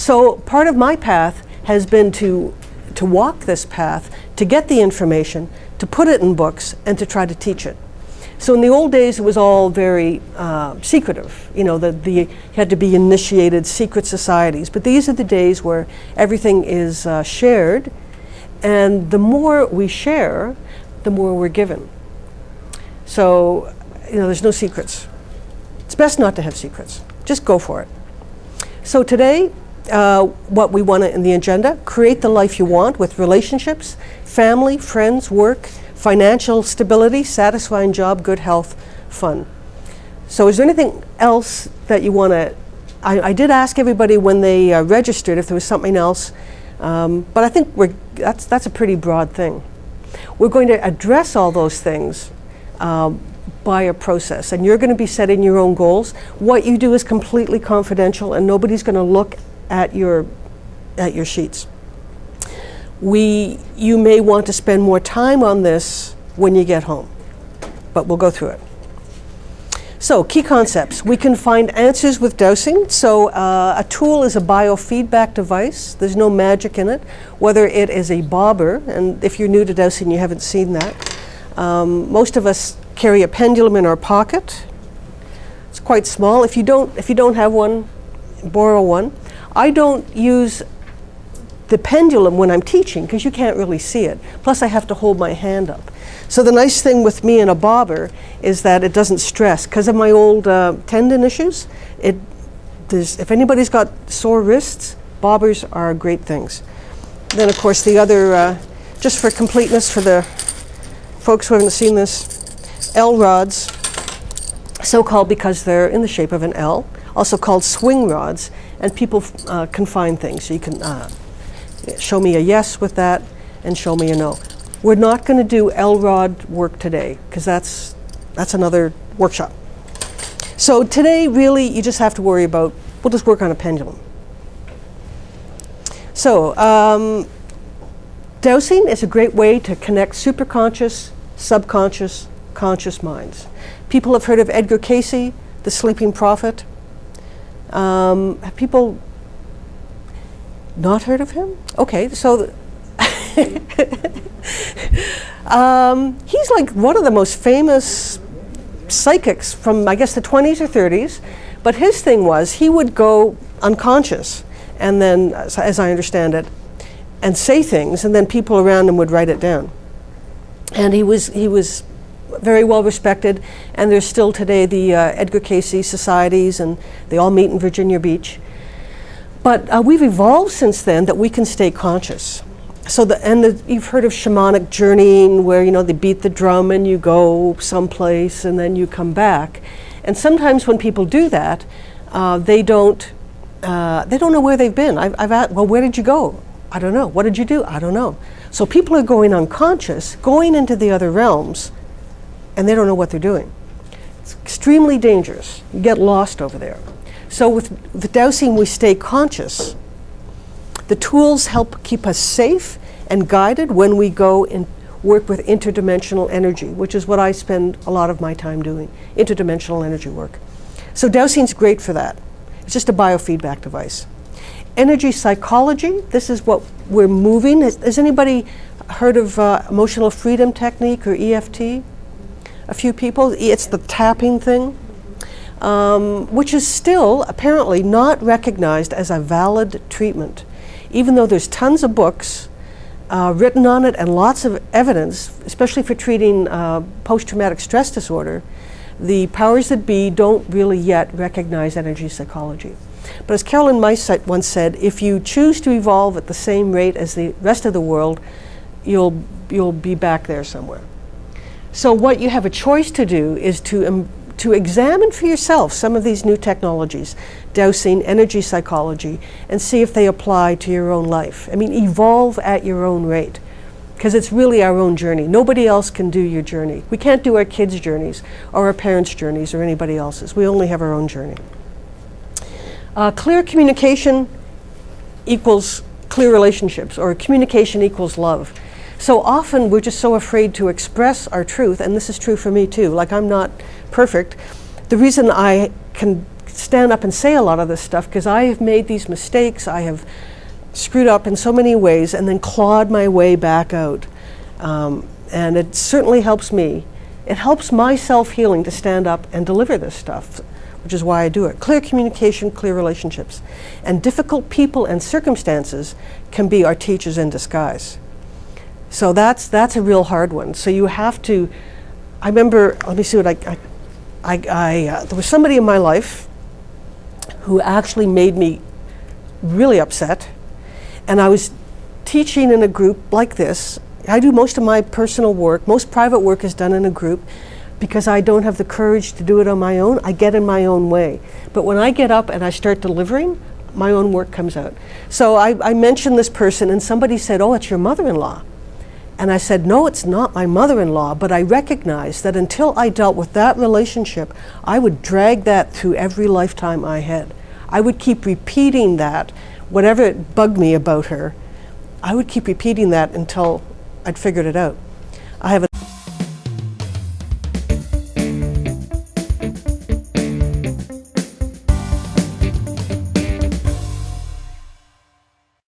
So part of my path has been to walk this path, to get the information, to put it in books, and to try to teach it. So in the old days, it was all very secretive. You know, you had to be initiated, secret societies. But these are the days where everything is shared, and the more we share, the more we're given. So, you know, there's no secrets. It's best not to have secrets. Just go for it. So today, what we want in the agenda: create the life you want with relationships, family, friends, work, financial stability, satisfying job, good health, fun. So is there anything else that you want to... I did ask everybody when they registered if there was something else, but I think that's a pretty broad thing. We're going to address all those things by a process, and you're going to be setting your own goals. What you do is completely confidential, and nobody's going to look at your sheets. You may want to spend more time on this when you get home, but we'll go through it. So, key concepts. We can find answers with dowsing. So a tool is a biofeedback device. There's no magic in it. Whether it is a bobber, and if you're new to dowsing, you haven't seen that. Most of us carry a pendulum in our pocket. It's quite small. If you don't have one, borrow one. I don't use the pendulum when I'm teaching because you can't really see it. Plus I have to hold my hand up. So the nice thing with me and a bobber is that it doesn't stress. Because of my old tendon issues, if anybody's got sore wrists, bobbers are great things. Then of course the other, just for completeness for the folks who haven't seen this, L rods, so-called because they're in the shape of an L, also called swing rods, and people can find things. So you can show me a yes with that and show me a no. We're not going to do L-rod work today because that's another workshop. So today really you just have to worry about, we'll just work on a pendulum. So dowsing is a great way to connect superconscious, subconscious, conscious minds. People have heard of Edgar Cayce, the sleeping prophet. Have people not heard of him? Okay, so he's like one of the most famous psychics from, I guess, the 20s or 30s. But his thing was he would go unconscious, and then, as I understand it, and say things, and then people around him would write it down. And he was very well respected, and there's still today the Edgar Cayce societies, and they all meet in Virginia Beach. But we've evolved since then that we can stay conscious. So you've heard of shamanic journeying, where they beat the drum and you go someplace and then you come back. And sometimes when people do that, they don't know where they've been. I've asked, well, where did you go? I don't know. What did you do? I don't know. So people are going unconscious, going into the other realms, and they don't know what they're doing. It's extremely dangerous. You get lost over there. So with the dowsing, we stay conscious. The tools help keep us safe and guided when we go and work with interdimensional energy, which is what I spend a lot of my time doing, interdimensional energy work. So dowsing's great for that. It's just a biofeedback device. Energy psychology, this is what we're moving. Has anybody heard of emotional freedom technique or EFT? A few people. It's the tapping thing, which is still apparently not recognized as a valid treatment, even though there's tons of books written on it and lots of evidence, especially for treating post-traumatic stress disorder. The powers that be don't really yet recognize energy psychology. But as Carolyn Myss once said, if you choose to evolve at the same rate as the rest of the world, you'll be back there somewhere. So what you have a choice to do is to examine for yourself some of these new technologies, dowsing, energy psychology, and see if they apply to your own life. I mean, evolve at your own rate, because it's really our own journey. Nobody else can do your journey. We can't do our kids' journeys or our parents' journeys or anybody else's. We only have our own journey. Clear communication equals clear relationships, or communication equals love. So often we're just so afraid to express our truth, and this is true for me too. Like, I'm not perfect. The reason I can stand up and say a lot of this stuff because I have made these mistakes. I have screwed up in so many ways and then clawed my way back out. And it certainly helps me. It helps my self-healing to stand up and deliver this stuff, which is why I do it. Clear communication, clear relationships. And difficult people and circumstances can be our teachers in disguise. So that's a real hard one. So you have to, I remember, let me see what there was somebody in my life who actually made me really upset. And I was teaching in a group like this. I do most of my personal work, most private work is done in a group because I don't have the courage to do it on my own. I get in my own way. But when I get up and I start delivering, my own work comes out. So I mentioned this person and somebody said, oh, it's your mother-in-law. And I said, no, it's not my mother-in-law, but I recognized that until I dealt with that relationship, I would drag that through every lifetime I had. I would keep repeating that, whatever bugged me about her, I would keep repeating that until I'd figured it out.